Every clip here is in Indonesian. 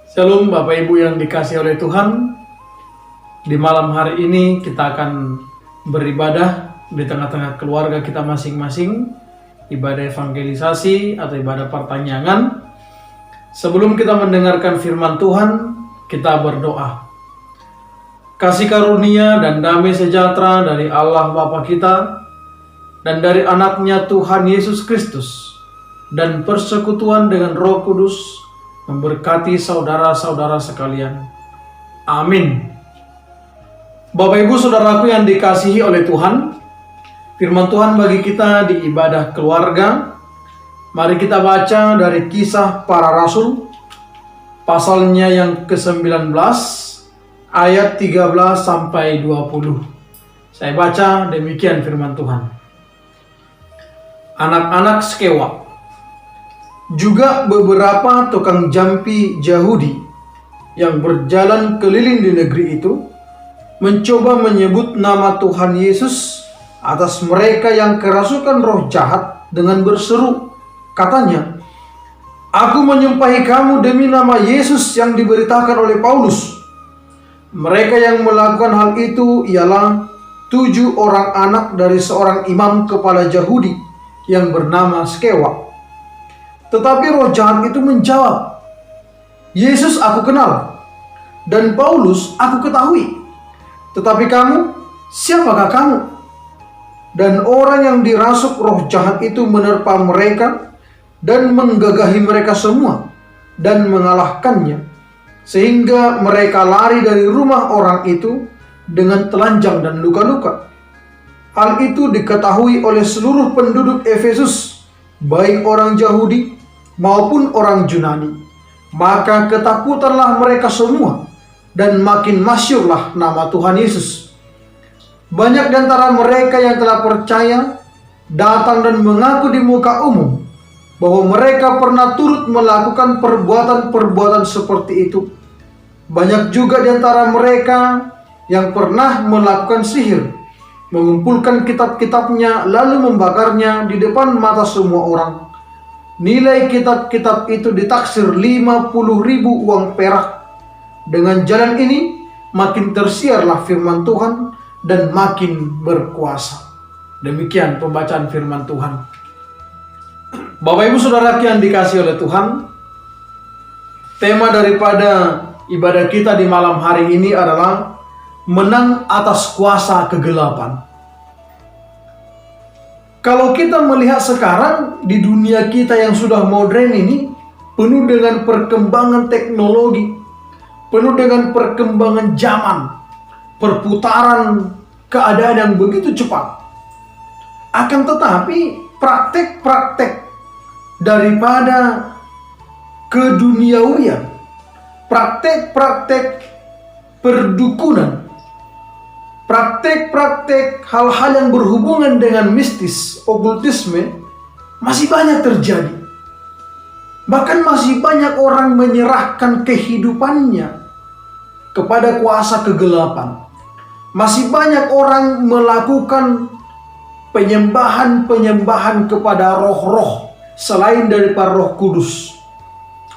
Shalom Bapak Ibu yang dikasihi oleh Tuhan. Di malam hari ini kita akan beribadah di tengah-tengah keluarga kita masing-masing. Ibadah evangelisasi atau ibadah pertanyaan. Sebelum kita mendengarkan firman Tuhan, kita berdoa. Kasih karunia dan damai sejahtera dari Allah Bapa kita dan dari anaknya Tuhan Yesus Kristus dan persekutuan dengan Roh Kudus memberkati saudara-saudara sekalian. Amin. Bapak Ibu Saudaraku yang dikasihi oleh Tuhan, firman Tuhan bagi kita di ibadah keluarga. Mari kita baca dari Kisah Para Rasul, pasalnya yang ke-19, ayat 13 sampai 20. Saya baca demikian firman Tuhan. Anak-anak Skewa. Juga beberapa tukang jampi Yahudi yang berjalan keliling di negeri itu mencoba menyebut nama Tuhan Yesus atas mereka yang kerasukan roh jahat dengan berseru, katanya, "Aku menyumpahi kamu demi nama Yesus yang diberitakan oleh Paulus." Mereka yang melakukan hal itu ialah 7 orang anak dari seorang imam kepala Yahudi yang bernama Skewa. Tetapi roh jahat itu menjawab, "Yesus aku kenal, dan Paulus aku ketahui. Tetapi kamu, siapakah kamu?" Dan orang yang dirasuk roh jahat itu menerpa mereka dan menggagahi mereka semua dan mengalahkannya, sehingga mereka lari dari rumah orang itu dengan telanjang dan luka-luka. Hal itu diketahui oleh seluruh penduduk Efesus, baik orang Yahudi maupun orang Yunani. Maka ketakutanlah mereka semua, dan makin masyhurlah nama Tuhan Yesus. Banyak di antara mereka yang telah percaya datang dan mengaku di muka umum bahwa mereka pernah turut melakukan perbuatan-perbuatan seperti itu. Banyak juga di antara mereka yang pernah melakukan sihir, mengumpulkan kitab-kitabnya lalu membakarnya di depan mata semua orang. Nilai kitab-kitab itu ditaksir 50.000 uang perak. Dengan jalan ini makin tersiarlah firman Tuhan dan makin berkuasa. Demikian pembacaan firman Tuhan. Bapak Ibu Saudara yang dikasihi oleh Tuhan, tema daripada ibadah kita di malam hari ini adalah menang atas kuasa kegelapan. Kalau kita melihat sekarang di dunia kita yang sudah modern ini, penuh dengan perkembangan teknologi, penuh dengan perkembangan zaman, perputaran keadaan yang begitu cepat. Akan tetapi praktek-praktek daripada keduniawian, praktek-praktek perdukunan, praktek-praktek hal-hal yang berhubungan dengan mistis, okultisme, masih banyak terjadi. Bahkan masih banyak orang menyerahkan kehidupannya kepada kuasa kegelapan. Masih banyak orang melakukan penyembahan-penyembahan kepada roh-roh selain daripada Roh Kudus,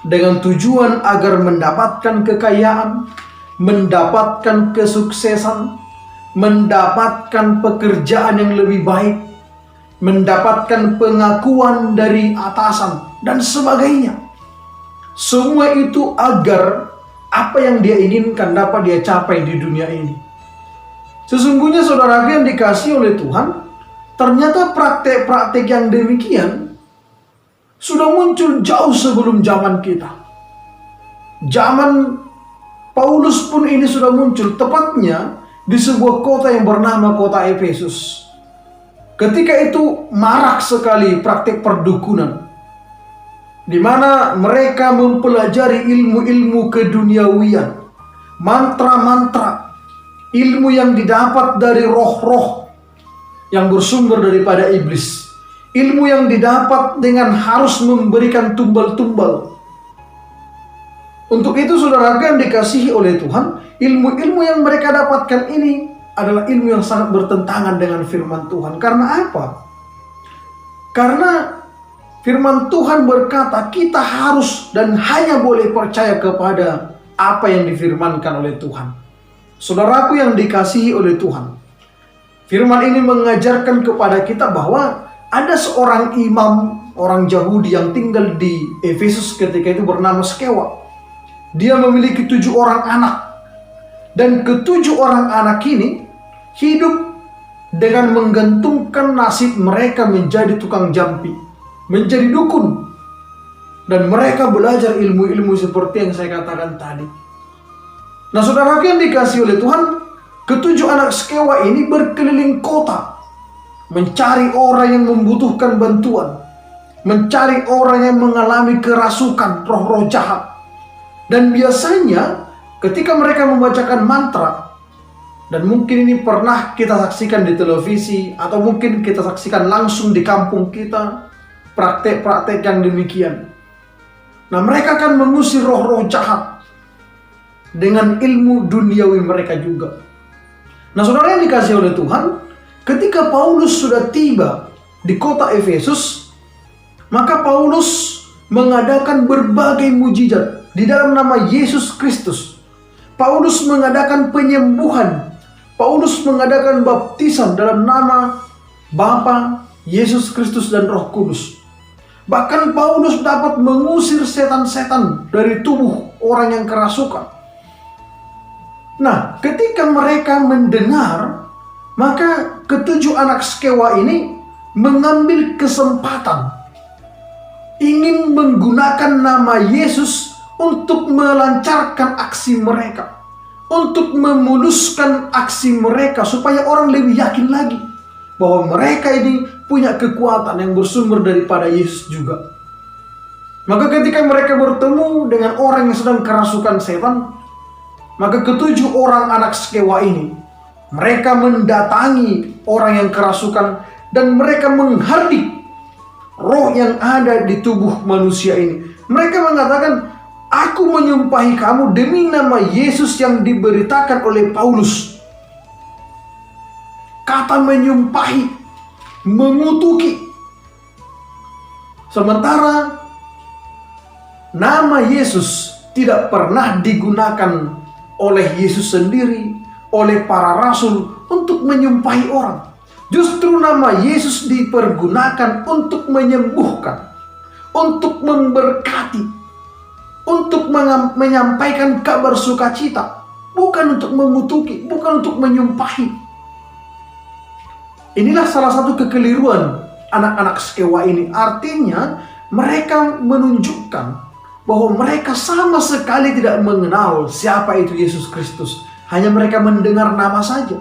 dengan tujuan agar mendapatkan kekayaan, mendapatkan kesuksesan, mendapatkan pekerjaan yang lebih baik, mendapatkan pengakuan dari atasan, dan sebagainya. Semua itu agar apa yang dia inginkan dapat dia capai di dunia ini. Sesungguhnya saudara yang dikasihi oleh Tuhan, ternyata praktek-praktek yang demikian sudah muncul jauh sebelum zaman kita. Zaman Paulus pun ini sudah muncul, tepatnya di sebuah kota yang bernama kota Efesus. Ketika itu marak sekali praktik perdukunan, di mana mereka mempelajari ilmu-ilmu keduniawian, mantra-mantra, ilmu yang didapat dari roh-roh yang bersumber daripada iblis, ilmu yang didapat dengan harus memberikan tumbal-tumbal. Untuk itu saudara yang dikasihi oleh Tuhan, ilmu-ilmu yang mereka dapatkan ini adalah ilmu yang sangat bertentangan dengan firman Tuhan. Karena apa? Karena Firman Tuhan berkata kita harus dan hanya boleh percaya kepada apa yang difirmankan oleh Tuhan. Saudaraku yang dikasihi oleh Tuhan, firman ini mengajarkan kepada kita bahwa ada seorang imam orang Yahudi yang tinggal di Efesus ketika itu bernama Skewa. Dia memiliki 7 orang anak, dan ke-7 orang anak ini hidup dengan menggantungkan nasib mereka menjadi tukang jampi, menjadi dukun, dan mereka belajar ilmu-ilmu seperti yang saya katakan tadi. Nah, saudara yang dikasihi oleh Tuhan, ke-7 anak Skewa ini berkeliling kota mencari orang yang membutuhkan bantuan, mencari orang yang mengalami kerasukan, roh-roh jahat. Dan biasanya ketika mereka membacakan mantra, dan mungkin ini pernah kita saksikan di televisi atau mungkin kita saksikan langsung di kampung kita, praktek-praktek yang demikian. Nah, mereka akan mengusir roh-roh jahat dengan ilmu duniawi mereka juga. Nah, saudara yang dikasihi oleh Tuhan, ketika Paulus sudah tiba di kota Efesus, maka Paulus mengadakan berbagai mujizat di dalam nama Yesus Kristus. Paulus mengadakan penyembuhan. Paulus mengadakan baptisan dalam nama Bapa, Yesus Kristus dan Roh Kudus. Bahkan Paulus dapat mengusir setan-setan dari tubuh orang yang kerasukan. Nah, ketika mereka mendengar, maka ke-7 anak Skewa ini mengambil kesempatan ingin menggunakan nama Yesus untuk melancarkan aksi mereka, untuk memuluskan aksi mereka supaya orang lebih yakin lagi bahwa mereka ini punya kekuatan yang bersumber daripada Yesus juga. Maka ketika mereka bertemu dengan orang yang sedang kerasukan setan, maka ke-7 orang anak Skewa ini, mereka mendatangi orang yang kerasukan dan mereka menghardik roh yang ada di tubuh manusia ini. Mereka mengatakan, "Aku menyumpahi kamu demi nama Yesus yang diberitakan oleh Paulus." Kata menyumpahi, mengutuki. Sementara nama Yesus tidak pernah digunakan oleh Yesus sendiri, oleh para rasul untuk menyumpahi orang. Justru nama Yesus dipergunakan untuk menyembuhkan, untuk memberkati, untuk menyampaikan kabar sukacita, bukan untuk mengutuki, bukan untuk menyumpahi. Inilah salah satu kekeliruan anak-anak Skewa ini. Artinya mereka menunjukkan bahwa mereka sama sekali tidak mengenal siapa itu Yesus Kristus. Hanya mereka mendengar nama saja.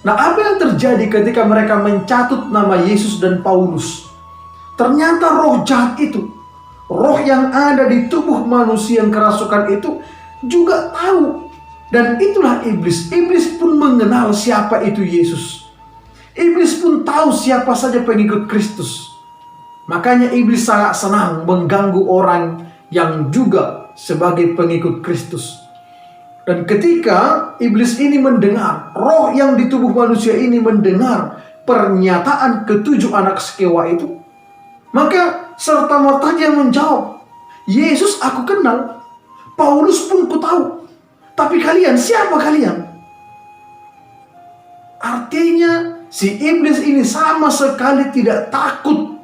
Nah, apa yang terjadi ketika mereka mencatut nama Yesus dan Paulus? Ternyata roh jahat itu, roh yang ada di tubuh manusia yang kerasukan itu juga tahu. Dan itulah iblis. Iblis pun mengenal siapa itu Yesus. Iblis pun tahu siapa saja pengikut Kristus. Makanya iblis sangat senang mengganggu orang yang juga sebagai pengikut Kristus. Dan ketika iblis ini mendengar, roh yang di tubuh manusia ini mendengar pernyataan ke-7 anak Skewa itu, maka serta-merta dia menjawab, "Yesus aku kenal, Paulus pun ku tahu, tapi kalian, siapa kalian?" Artinya si iblis ini sama sekali tidak takut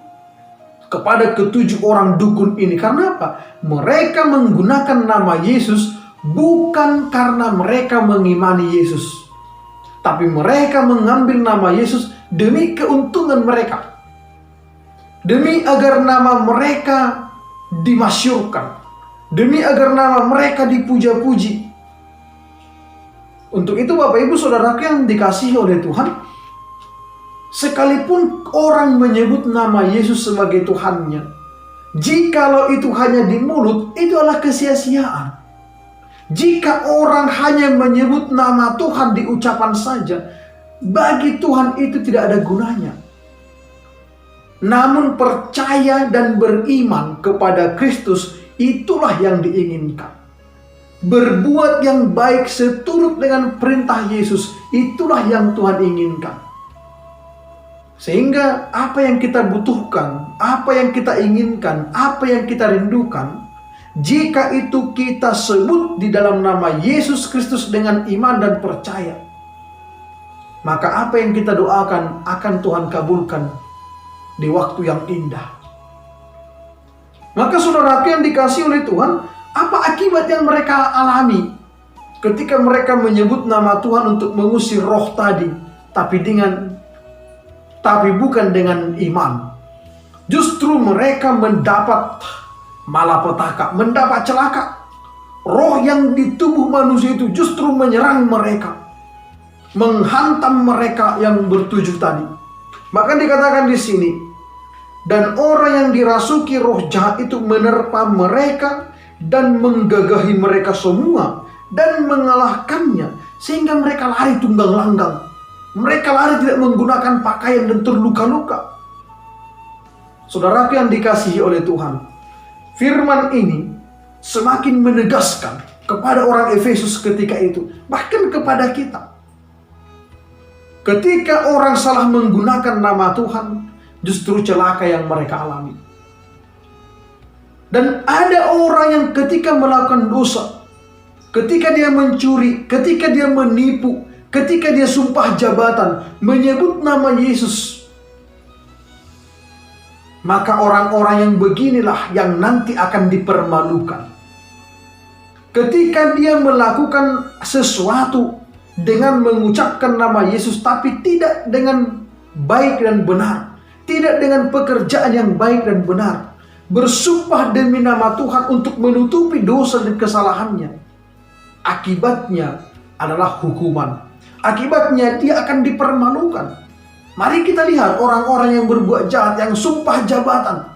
kepada ke-7 orang dukun ini. Karena apa? Mereka menggunakan nama Yesus bukan karena mereka mengimani Yesus, tapi mereka mengambil nama Yesus demi keuntungan mereka, demi agar nama mereka dimasyurkan, demi agar nama mereka dipuja-puji. Untuk itu Bapak Ibu Saudara yang dikasihi oleh Tuhan, sekalipun orang menyebut nama Yesus sebagai Tuhannya, jikalau itu hanya di mulut, itu adalah kesia-siaan. Jika orang hanya menyebut nama Tuhan di ucapan saja, bagi Tuhan itu tidak ada gunanya. Namun percaya dan beriman kepada Kristus, itulah yang diinginkan. Berbuat yang baik seturut dengan perintah Yesus, itulah yang Tuhan inginkan. Sehingga apa yang kita butuhkan, apa yang kita inginkan, apa yang kita rindukan, jika itu kita sebut di dalam nama Yesus Kristus dengan iman dan percaya, maka apa yang kita doakan akan Tuhan kabulkan di waktu yang indah. Maka saudaraku yang dikasihi oleh Tuhan, apa akibat yang mereka alami ketika mereka menyebut nama Tuhan untuk mengusir roh tadi, tapi bukan dengan iman. Justru mereka mendapat malapetaka, mendapat celaka. Roh yang di tubuh manusia itu justru menyerang mereka, menghantam mereka yang bertujuh tadi. Maka dikatakan di sini, dan orang yang dirasuki roh jahat itu menerpa mereka dan menggagahi mereka semua dan mengalahkannya, sehingga mereka lari tunggang langgang. Mereka lari tidak menggunakan pakaian dan terluka-luka. Saudaraku yang dikasihi oleh Tuhan, firman ini semakin menegaskan kepada orang Efesus ketika itu, bahkan kepada kita. Ketika orang salah menggunakan nama Tuhan, justru celaka yang mereka alami. Dan ada orang yang ketika melakukan dosa, ketika dia mencuri, ketika dia menipu, ketika dia sumpah jabatan, menyebut nama Yesus, maka orang-orang yang beginilah yang nanti akan dipermalukan. Ketika dia melakukan sesuatu dengan mengucapkan nama Yesus, tapi tidak dengan baik dan benar, tidak dengan pekerjaan yang baik dan benar, bersumpah demi nama Tuhan untuk menutupi dosa dan kesalahannya, akibatnya adalah hukuman. Akibatnya dia akan dipermalukan. Mari kita lihat orang-orang yang berbuat jahat, yang sumpah jabatan,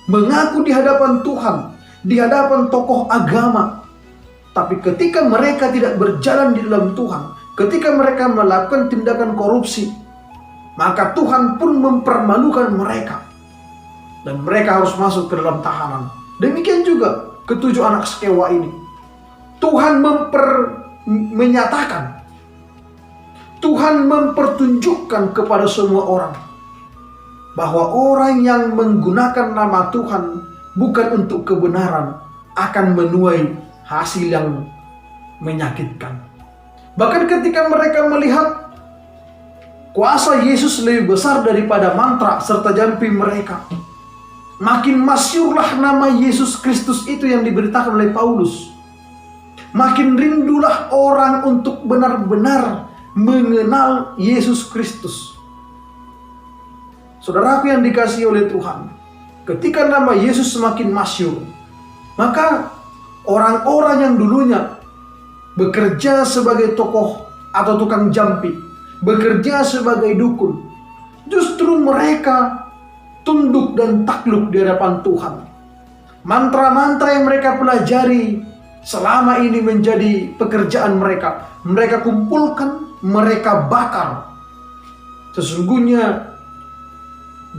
mengaku di hadapan Tuhan, di hadapan tokoh agama, tapi ketika mereka tidak berjalan di dalam Tuhan, ketika mereka melakukan tindakan korupsi, maka Tuhan pun mempermalukan mereka, dan mereka harus masuk ke dalam tahanan. Demikian juga ketujuh anak sekewa ini. Tuhan menyatakan, Tuhan mempertunjukkan kepada semua orang bahwa orang yang menggunakan nama Tuhan bukan untuk kebenaran akan menuai hasil yang menyakitkan. Bahkan ketika mereka melihat kuasa Yesus lebih besar daripada mantra serta jampi mereka, makin masyhurlah nama Yesus Kristus itu yang diberitakan oleh Paulus. Makin rindulah orang untuk benar-benar mengenal Yesus Kristus. Saudaraku yang dikasihi oleh Tuhan, ketika nama Yesus semakin masyhur, maka orang-orang yang dulunya bekerja sebagai tokoh atau tukang jampi, bekerja sebagai dukun, justru mereka tunduk dan takluk di hadapan Tuhan. Mantra-mantra yang mereka pelajari selama ini menjadi pekerjaan mereka, mereka kumpulkan, mereka bakar. Sesungguhnya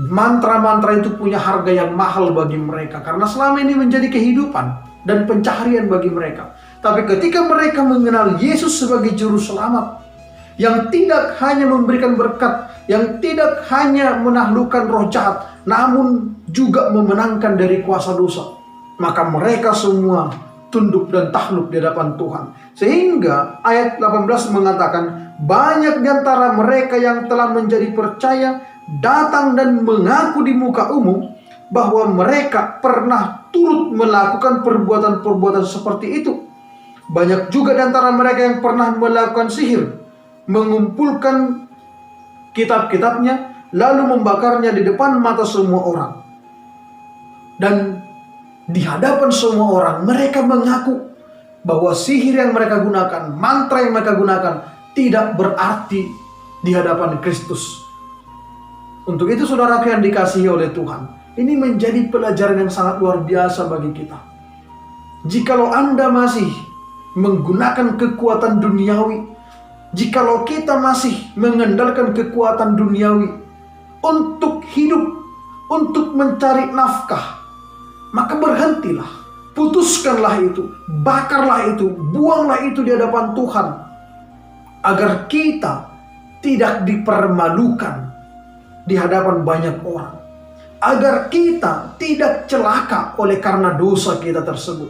mantra-mantra itu punya harga yang mahal bagi mereka, karena selama ini menjadi kehidupan dan pencaharian bagi mereka. Tapi ketika mereka mengenal Yesus sebagai juru selamat, yang tidak hanya memberikan berkat, yang tidak hanya menaklukkan roh jahat, namun juga memenangkan dari kuasa dosa, maka mereka semua tunduk dan takluk di hadapan Tuhan. Sehingga ayat 18 mengatakan, banyak di antara mereka yang telah menjadi percaya datang dan mengaku di muka umum bahwa mereka pernah turut melakukan perbuatan-perbuatan seperti itu. Banyak juga di antara mereka yang pernah melakukan sihir, mengumpulkan kitab-kitabnya lalu membakarnya di depan mata semua orang. Dan di hadapan semua orang mereka mengaku bahwa sihir yang mereka gunakan, mantra yang mereka gunakan tidak berarti di hadapan Kristus. Untuk itu saudaraku yang dikasihi oleh Tuhan, ini menjadi pelajaran yang sangat luar biasa bagi kita. Jikalau Anda masih menggunakan kekuatan duniawi, jikalau kita masih mengandalkan kekuatan duniawi untuk hidup, untuk mencari nafkah, maka berhentilah, putuskanlah itu, bakarlah itu, buanglah itu di hadapan Tuhan, agar kita tidak dipermalukan di hadapan banyak orang, agar kita tidak celaka oleh karena dosa kita tersebut.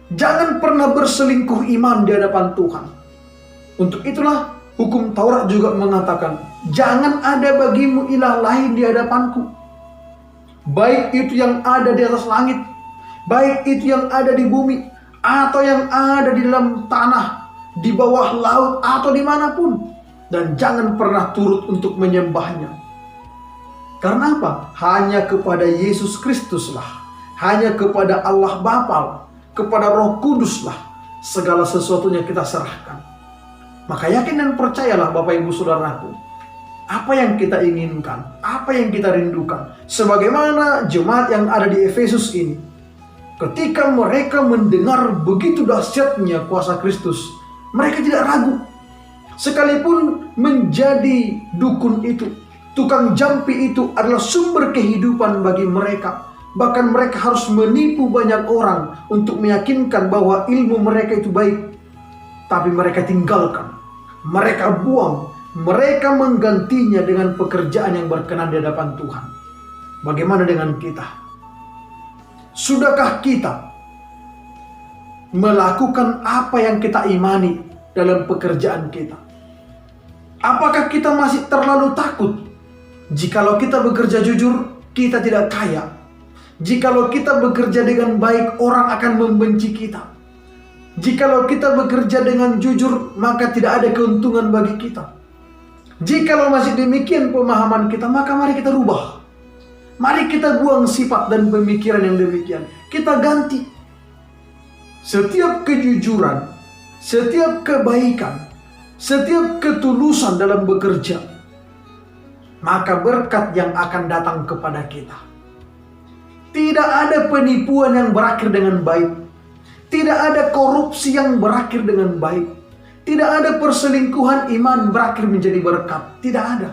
Jangan pernah berselingkuh iman di hadapan Tuhan. Untuk itulah hukum Taurat juga mengatakan, jangan ada bagimu ilah lain di hadapanku. Baik itu yang ada di atas langit, baik itu yang ada di bumi, atau yang ada di dalam tanah, di bawah laut, atau dimanapun. Dan jangan pernah turut untuk menyembahnya. Karena apa? Hanya kepada Yesus Kristuslah, hanya kepada Allah Bapa, kepada Roh Kuduslah segala sesuatunya kita serahkan. Maka yakin dan percayalah Bapak Ibu Saudaraku, apa yang kita inginkan, apa yang kita rindukan, sebagaimana jemaat yang ada di Efesus ini, ketika mereka mendengar begitu dahsyatnya kuasa Kristus, mereka tidak ragu. Sekalipun menjadi dukun itu, tukang jampi itu adalah sumber kehidupan bagi mereka. Bahkan mereka harus menipu banyak orang untuk meyakinkan bahwa ilmu mereka itu baik. Tapi mereka tinggalkan, mereka buang, mereka menggantinya dengan pekerjaan yang berkenan di hadapan Tuhan. Bagaimana dengan kita? Sudahkah kita melakukan apa yang kita imani dalam pekerjaan kita? Apakah kita masih terlalu takut? Jikalau kita bekerja jujur, kita tidak kaya. Jikalau kita bekerja dengan baik, orang akan membenci kita. Jikalau kita bekerja dengan jujur, maka tidak ada keuntungan bagi kita. Jikalau masih demikian pemahaman kita, maka mari kita rubah. Mari kita buang sifat dan pemikiran yang demikian. Kita ganti. Setiap kejujuran, setiap kebaikan, setiap ketulusan dalam bekerja, maka berkat yang akan datang kepada kita. Tidak ada penipuan yang berakhir dengan baik. Tidak ada korupsi yang berakhir dengan baik. Tidak ada perselingkuhan iman berakhir menjadi berkat. Tidak ada.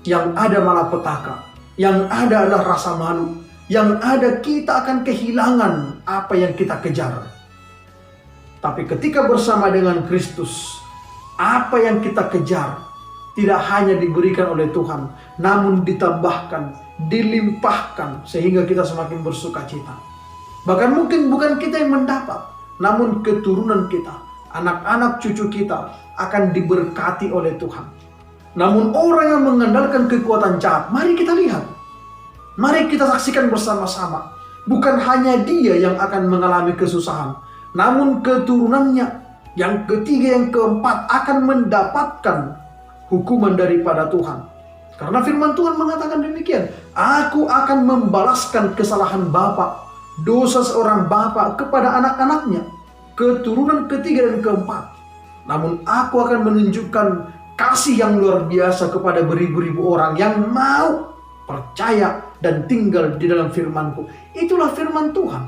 Yang ada malapetaka. Yang ada adalah rasa malu. Yang ada kita akan kehilangan apa yang kita kejar. Tapi ketika bersama dengan Kristus, apa yang kita kejar tidak hanya diberikan oleh Tuhan, namun ditambahkan, dilimpahkan, sehingga kita semakin bersuka cita. Bahkan mungkin bukan kita yang mendapat, namun keturunan kita, anak-anak cucu kita akan diberkati oleh Tuhan. Namun orang yang mengandalkan kekuatan jahat, mari kita lihat. Mari kita saksikan bersama-sama. Bukan hanya dia yang akan mengalami kesusahan, namun keturunannya yang ketiga, yang keempat akan mendapatkan hukuman daripada Tuhan. Karena firman Tuhan mengatakan demikian, aku akan membalaskan kesalahan bapa, dosa seorang bapa kepada anak-anaknya, keturunan ketiga dan keempat. Namun aku akan menunjukkan kasih yang luar biasa kepada beribu-ribu orang yang mau percaya dan tinggal di dalam firman-Ku. Itulah firman Tuhan.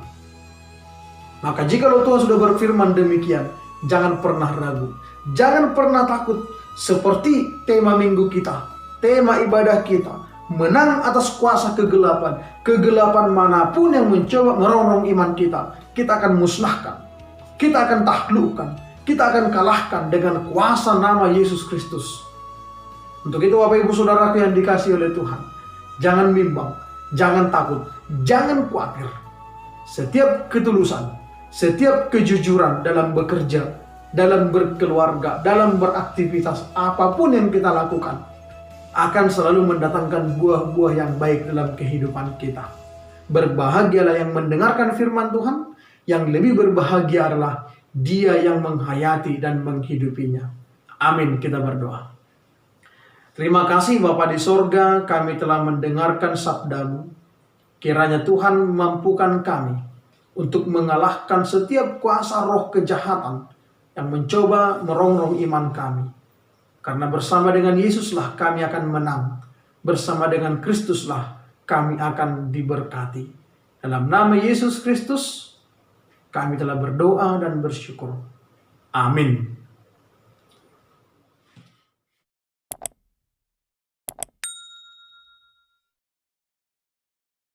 Maka jika Tuhan sudah berfirman demikian, jangan pernah ragu, jangan pernah takut. Seperti tema minggu kita, tema ibadah kita, menang atas kuasa kegelapan. Kegelapan manapun yang mencoba merongrong iman kita, kita akan musnahkan, kita akan taklukkan, kita akan kalahkan dengan kuasa nama Yesus Kristus. Untuk itu Bapak Ibu Saudaraku yang dikasihi oleh Tuhan, jangan bimbang, jangan takut, jangan khawatir. Setiap ketulusan, setiap kejujuran dalam bekerja, dalam berkeluarga, dalam beraktivitas, apapun yang kita lakukan, akan selalu mendatangkan buah-buah yang baik dalam kehidupan kita. Berbahagialah yang mendengarkan firman Tuhan, yang lebih berbahagia adalah dia yang menghayati dan menghidupinya. Amin, kita berdoa. Terima kasih Bapa di sorga, kami telah mendengarkan sabda-Mu. Kiranya Tuhan memampukan kami untuk mengalahkan setiap kuasa roh kejahatan yang mencoba merongrong iman kami. Karena bersama dengan Yesuslah kami akan menang. Bersama dengan Kristuslah kami akan diberkati. Dalam nama Yesus Kristus kami telah berdoa dan bersyukur. Amin.